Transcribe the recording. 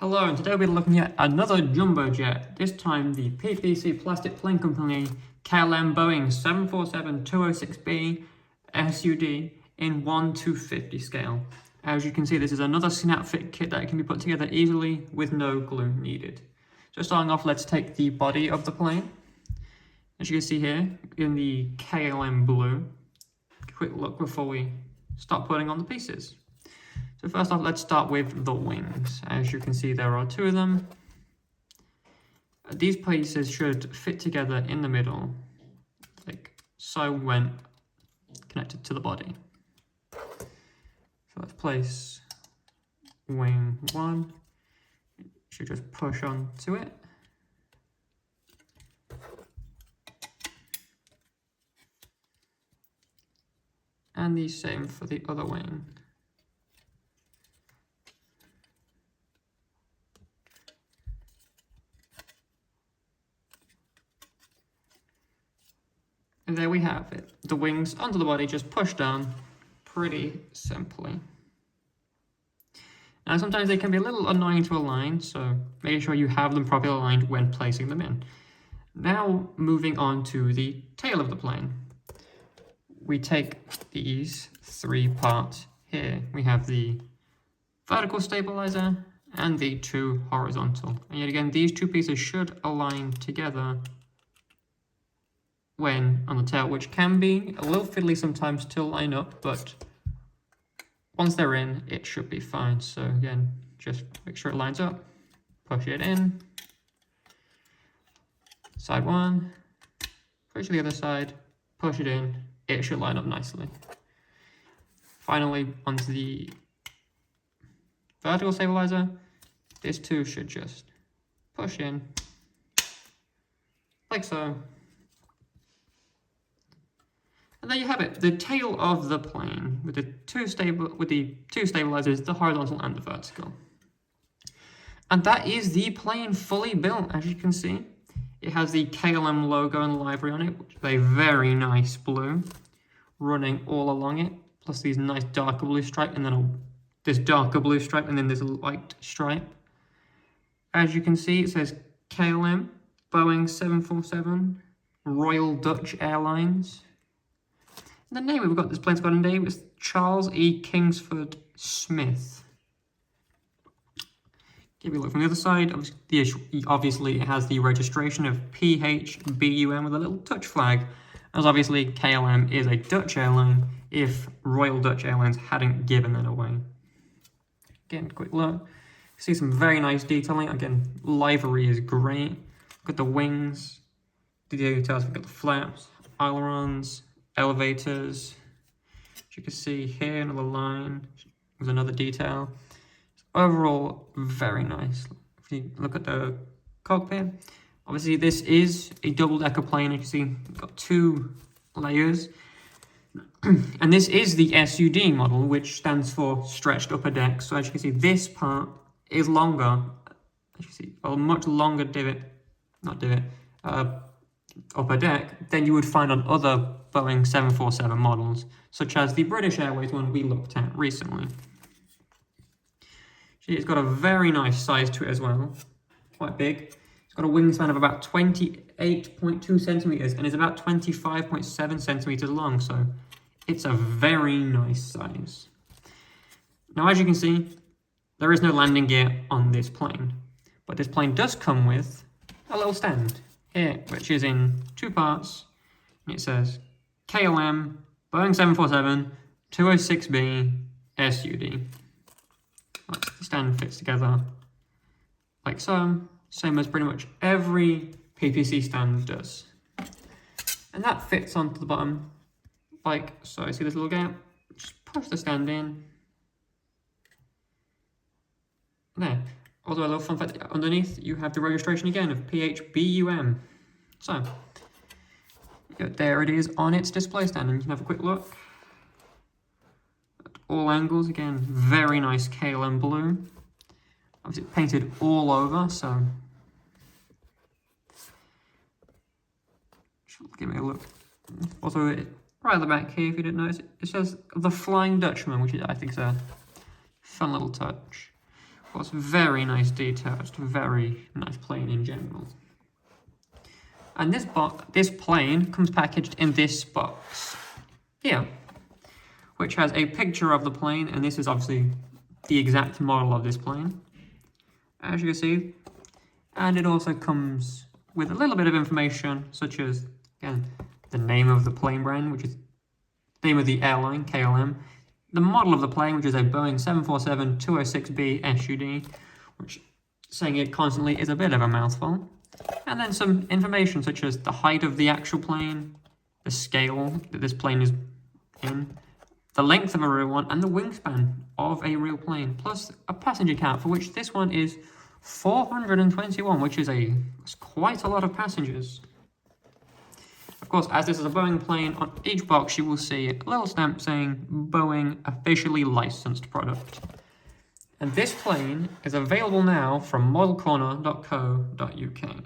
Hello, and today we'll be looking at another jumbo jet, this time the PPC Plastic Plane Company KLM Boeing 747-206B SUD in 1/250 scale. As you can see, this is another snap fit kit that can be put together easily with no glue needed. So starting off, let's take the body of the plane. As you can see here in the KLM blue, quick look before we start putting on the pieces. So first off, let's start with the wings. As you can see, there are two of them. These pieces should fit together in the middle, like so when connected to the body. So let's place wing one. You should just push onto it. And the same for the other wing. And there we have it. The wings onto the body, just pushed down pretty simply. Now sometimes they can be a little annoying to align, so make sure you have them properly aligned when placing them in. Now moving on to the tail of the plane. We take these three parts here. We have the vertical stabilizer and the two horizontal. And yet again, these two pieces should align together when on the tail, which can be a little fiddly sometimes to line up, but once they're in, it should be fine. So again, just make sure it lines up, push it in, side one, push the other side, push it in, it should line up nicely. Finally, onto the vertical stabilizer, this too should just push in, like so. And there you have it, the tail of the plane with the two stabilizers, the horizontal and the vertical. And that is the plane fully built, as you can see. It has the KLM logo and livery on it, which is a very nice blue, running all along it, plus these nice darker blue stripe, and then this darker blue stripe, and then this light stripe. As you can see, it says KLM Boeing 747, Royal Dutch Airlines. The name we've got this plane's got a name is Charles E. Kingsford Smith. Give you a look from the other side. Obviously, it has the registration of PHBUM with a little Dutch flag, as obviously KLM is a Dutch airline if Royal Dutch Airlines hadn't given that away. Again, quick look. See some very nice detailing. Again, livery is great. Look at the wings, the details. We've got the flaps, ailerons, elevators. As you can see here, another line with another detail. Overall, very nice. If you look at the cockpit, obviously this is a double-decker plane. As you see, we've got two layers. And this is the SUD model, which stands for stretched upper deck. So as you can see, this part is longer. As you see, a much longer upper deck than you would find on other Boeing 747 models, such as the British Airways one we looked at recently. It's got a very nice size to it as well, quite big. It's got a wingspan of about 28.2 centimeters and is about 25.7 centimeters long, so it's a very nice size. Now, as you can see, there is no landing gear on this plane, but this plane does come with a little stand here, which is in two parts, and it says KLM Boeing 747-206B SUD. The stand fits together like so, same as pretty much every PPC stand does. And that fits onto the bottom like so. See this little gap? Just push the stand in. There. Also, a little fun fact, underneath you have the registration again of PHBUM. So, there it is on its display stand, and you can have a quick look at all angles. Again, very nice KLM blue. Obviously painted all over, so give me a look. Also, right at the back here, if you didn't notice, it says the Flying Dutchman, which I think is a fun little touch. course, very nice detail, just a very nice plane in general. And this plane comes packaged in this box here, which has a picture of the plane, and this is obviously the exact model of this plane, as you can see. And it also comes with a little bit of information, such as, again, the name of the plane brand, which is the name of the airline, KLM, the model of the plane, which is a Boeing 747-206B SUD, which saying it constantly is a bit of a mouthful. And then some information such as the height of the actual plane, the scale that this plane is in, the length of a real one, and the wingspan of a real plane, plus a passenger count, for which this one is 421, which is quite a lot of passengers. Of course, as this is a Boeing plane, on each box you will see a little stamp saying Boeing officially licensed product. And this plane is available now from modelcorner.co.uk.